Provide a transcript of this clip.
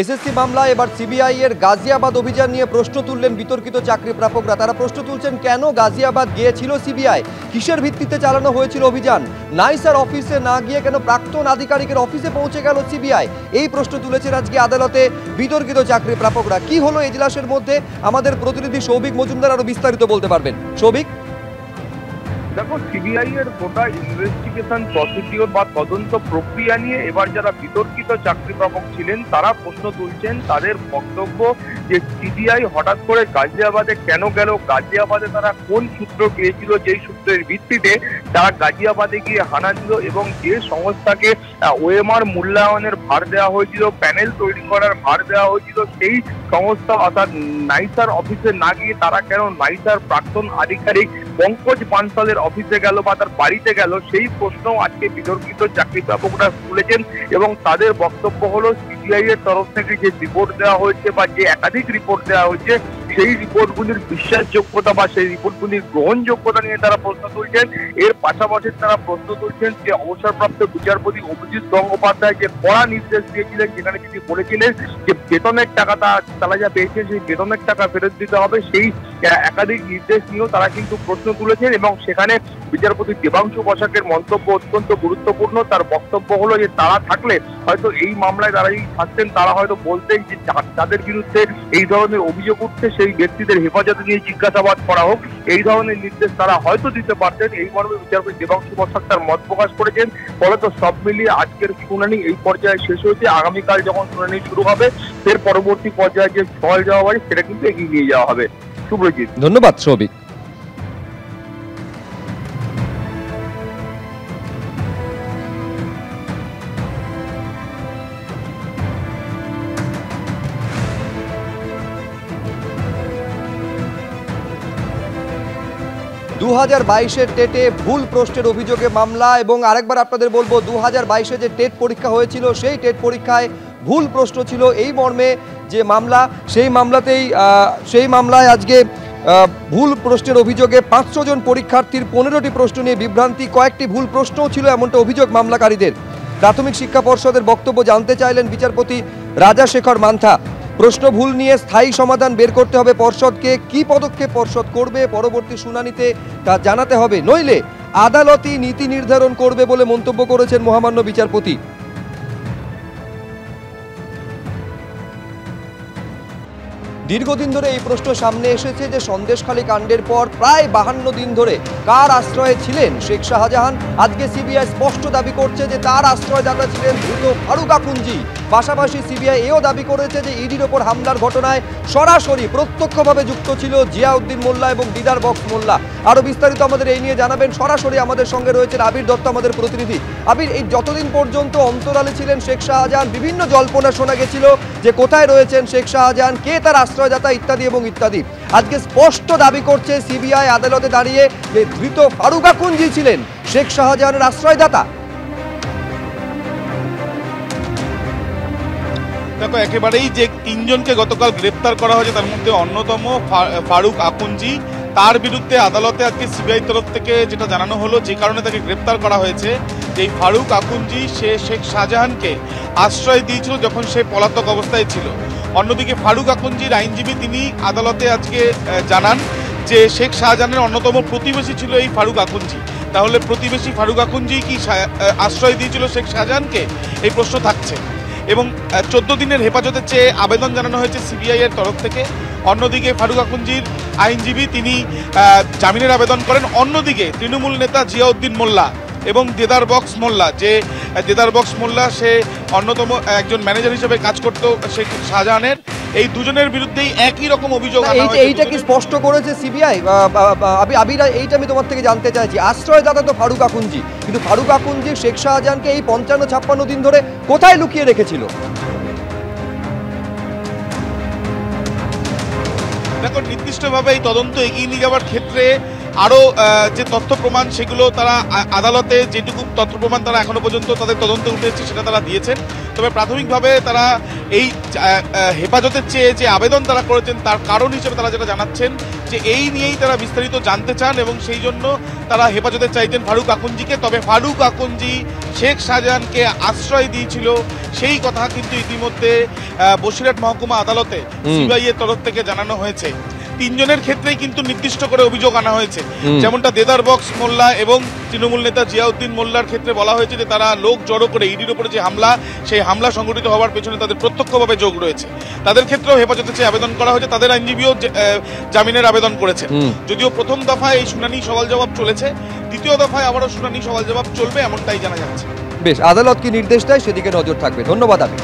SSC মামলা এবার CBI এর গাজিয়াবাদ অভিযান নিয়ে প্রশ্ন তুললেন বিতর্কিত চাকরি প্রাপকরা। তারা প্রশ্ন তুলছেন, কেন গাজিয়াবাদ গিয়েছিল সিবিআই, কিসের ভিত্তিতে চালানো হয়েছিল অভিযান, নাইসার অফিসে না গিয়ে কেন প্রাক্তন আধিকারিকের অফিসে পৌঁছে গেল সিবিআই। এই প্রশ্ন তুলেছেন আজকে আদালতে বিতর্কিত চাকরি প্রাপকরা। কি হলো এজলাসের মধ্যে, আমাদের প্রতিনিধি সৌভিক মজুমদার আরো বিস্তারিত বলতে পারবেন। সৌভিক, দেখো, সিবিআই এর গোটা ইনভেস্টিগেশন প্রসিডিওর বা তদন্ত প্রক্রিয়া নিয়ে এবার যারা বিতর্কিত চাকরি প্রাপক ছিলেন তারা প্রশ্ন তুলছেন। তাদের বক্তব্য যে সিবিআই হঠাৎ করে গাজিয়াবাদে কেন গেল, গাজিয়াবাদে তারা কোন সূত্র পেয়েছিল, যেই সূত্রের ভিত্তিতে তারা গাজিয়াবাদে গিয়ে হানা দিল এবং যে সংস্থাকে ওএমআর মূল্যায়নের ভার দেওয়া হয়েছিল, প্যানেল তৈরি করার ভার দেওয়া হয়েছিল, সেই সংস্থা অর্থাৎ নাইসার অফিসে না গিয়ে তারা কেন নাইসার প্রাক্তন আধিকারিক পঙ্কজ বানসালের অফিসে গেল বা তার বাড়িতে গেল, সেই প্রশ্ন আজকে বিতর্কিত চাকরি প্রাপকরা তুলেছেন। এবং তাদের বক্তব্য হলো, সিবিআই এর তরফ থেকে যে রিপোর্ট দেওয়া হয়েছে বা যে একাধিক রিপোর্ট দেওয়া হয়েছে সেই রিপোর্টগুলির বিশ্বাসযোগ্যতা বা সেই রিপোর্টগুলির গ্রহণযোগ্যতা নিয়ে তারা প্রশ্ন তুলছেন। এর পাশাপাশি তারা প্রশ্ন তুলছেন যে অবসরপ্রাপ্ত বিচারপতি অভিজিৎ গঙ্গোপাধ্যায় যে কড়া নির্দেশ দিয়েছিলেন, যেখানে তিনি বলেছিলেন যে বেতনের টাকা তারা যা পেয়েছেন সেই বেতনের টাকা ফেরত দিতে হবে, সেই একাধিক নির্দেশ নিয়েও তারা কিন্তু প্রশ্ন তুলেছেন। এবং সেখানে বিচারপতি দেবাংশু বসাকের মন্তব্য অত্যন্ত গুরুত্বপূর্ণ। তার বক্তব্য হলো যে তারা থাকলে হয়তো এই মামলায় তারা যদি থাকতেন তারা হয়তো বলতেন যে যাদের বিরুদ্ধে এই ধরনের অভিযোগ উঠছে সেই ব্যক্তিদের হেফাজতে নিয়ে জিজ্ঞাসাবাদ করা হোক, এই ধরনের নির্দেশ তারা হয়তো দিতে পারতেন। এই মর্মে বিচারপতি দেবাংশু বসাক তার মত প্রকাশ করেছেন। ফলত সব মিলিয়ে আজকের শুনানি এই পর্যায়ে শেষ হয়েছে। আগামীকাল যখন শুনানি শুরু হবে এর পরবর্তী পর্যায়ে যে সওয়াল জবাব হয় সেটা কিন্তু এগিয়ে নিয়ে যাওয়া হবে। সুব্রজিৎ, ধন্যবাদ। সৌভিক, 2022-এর টেটে ভুল প্রশ্নের অভিযোগে মামলা। এবং আরেকবার আপনাদের বলবো, 2022-এ যে টেট পরীক্ষা হয়েছিল সেই টেট পরীক্ষায় ভুল প্রশ্ন ছিল এই মর্মে যে মামলা, সেই মামলায় আজকে ভুল প্রশ্নের অভিযোগে 500 জন পরীক্ষার্থীর 15টি প্রশ্ন নিয়ে বিভ্রান্তি, কয়েকটি ভুল প্রশ্নও ছিল এমনটা অভিযোগ মামলাকারীদের। প্রাথমিক শিক্ষা পর্ষদের বক্তব্য জানতে চাইলেন বিচারপতি রাজাশেখর মান্থা। প্রশ্ন ভুল নিয়ে স্থায়ী সমাধান বের করতে হবে পর্ষদকে, কি পদক্ষেপ পর্ষদ করবে পরবর্তী শুনানিতে তা জানাতে হবে, নইলে আদালতই নীতি নির্ধারণ করবে বলে মন্তব্য করেছেন মহামান্য বিচারপতি। দীর্ঘদিন ধরে এই প্রশ্ন সামনে এসেছে যে সন্দেশখালী কাণ্ডের পর প্রায় 52 দিন ধরে কার আশ্রয়ে ছিলেন শেখ শাহজাহান। আজকে সিবিআই স্পষ্ট দাবি করছে যে তার আশ্রয়দাতা ছিলেন ধৃত ফারুক আকুঞ্জি। পাশাপাশি সিবিআই এও দাবি করেছে যে ইডির ওপর হামলার ঘটনায় সরাসরি প্রত্যক্ষভাবে যুক্ত ছিল জিয়াউদ্দিন মোল্লা এবং দিদার বক্স মোল্লা। আরও বিস্তারিত আমাদের এই নিয়ে জানাবেন, সরাসরি আমাদের সঙ্গে রয়েছেন আবির দত্ত, আমাদের প্রতিনিধি। আবির, এই যতদিন পর্যন্ত অন্তরালে ছিলেন শেখ শাহজাহান, বিভিন্ন জল্পনা শোনা গেছিল যে কোথায় রয়েছেন শেখ শাহজাহান, কে তার আশ্রয়দাতা ইত্যাদি এবং ইত্যাদি। আজকে স্পষ্ট দাবি করছে সিবিআই আদালতে দাঁড়িয়ে যে ধৃত ফারুক আকুঞ্জি ছিলেন শেখ শাহজাহানের আশ্রয়দাতা। দেখো, একেবারেই যে তিনজনকে গতকাল গ্রেপ্তার করা হয়েছে তার মধ্যে অন্যতম ফারুক আকুঞ্জি। তার বিরুদ্ধে আদালতে আজকে সিবিআই তরফ থেকে যেটা জানানো হলো, যে কারণে তাকে গ্রেপ্তার করা হয়েছে, এই ফারুক আকুঞ্জি সে শেখ শাহজাহানকে আশ্রয় দিয়েছিল যখন সে পলাতক অবস্থায় ছিল। অন্যদিকে ফারুক আকুঞ্জির আইনজীবী তিনি আদালতে আজকে জানান যে শেখ শাহজাহানের অন্যতম প্রতিবেশী ছিল এই ফারুক আকুঞ্জি। তাহলে প্রতিবেশী ফারুক আকুঞ্জি কি আশ্রয় দিয়েছিল শেখ শাহজাহানকে, এই প্রশ্ন থাকছে। এবং 14 দিনের হেফাজতে চেয়ে আবেদন জানানো হয়েছে সিবিআই এর তরফ থেকে। অন্যদিকে ফারুক আকুঞ্জির আইনজীবী তিনি জামিনের আবেদন করেন। অন্যদিকে তৃণমূল নেতা জিয়াউদ্দিন মোল্লা এবং দেদার বক্স মোল্লা, যে দেদার বক্স মোল্লা সে অন্যতম একজন ম্যানেজার হিসেবে কাজ করত শেখ শাহজাহানের, এই দুজনের বিরুদ্ধেই একই রকম অভিযোগ। এইটা কি স্পষ্ট করেছে সিবিআই? আবির, এইটা আমি তোমার থেকে জানতে চাইছি। আশ্রয়দাতা তো ফারুক আকুঞ্জি, কিন্তু ফারুক আকুঞ্জি শেখ শাহজাহানকে এই 55-56 দিন ধরে কোথায় লুকিয়ে রেখেছিল? দেখো, নির্দিষ্টভাবে এই তদন্ত এগিয়ে নিয়ে যাওয়ার ক্ষেত্রে আরও যে তথ্য প্রমাণ সেগুলো তারা আদালতে যেটুকু তথ্য প্রমাণ তারা এখনো পর্যন্ত তাদের তদন্তে উঠে এসেছে সেটা তারা দিয়েছেন। তবে প্রাথমিকভাবে তারা এই হেফাজতের চেয়ে যে আবেদন তারা করেছেন তার কারণ হিসেবে তারা যেটা জানাচ্ছেন যে এই নিয়েই তারা বিস্তারিত জানতে চান এবং সেই জন্য তারা হেফাজতে চাইতেন ফারুক আকুঞ্জিকে। তবে ফারুক আকুঞ্জি শেখ শাহজাহানকে আশ্রয় দিয়েছিল সেই কথা কিন্তু ইতিমধ্যে বসিরহাট মহকুমা আদালতে সিবিআই এর তরফ থেকে জানানো হয়েছে। তিনজনের ক্ষেত্রেই কিন্তু নির্দিষ্ট করে অভিযোগ আনা হয়েছে, যেমনটা দেদার বক্স মোল্লা এবং তৃণমূল নেতা জিয়াউদ্দিন মোল্লার ক্ষেত্রে বলা হয়েছে যে তারা লোক জড়ো করে ইডির উপরে যে হামলা সেই হামলা সংঘটিত হওয়ার পেছনে তাদের প্রত্যক্ষভাবে যোগ রয়েছে। তাদের ক্ষেত্রেও হেফাজতে চেয়ে আবেদন করা হয়েছে, তাদের আইনজীবীও জামিনের আবেদন করেছেন। যদিও প্রথম দফায় এই শুনানি সওয়াল জবাব চলেছে, দ্বিতীয় দফায় আবারও শুনানি সওয়াল জবাব চলবে এমনটাই জানা যাচ্ছে। বেশ, আদালত কি নির্দেশ দেয় সেদিকে নজর থাকবে। ধন্যবাদ আপনি।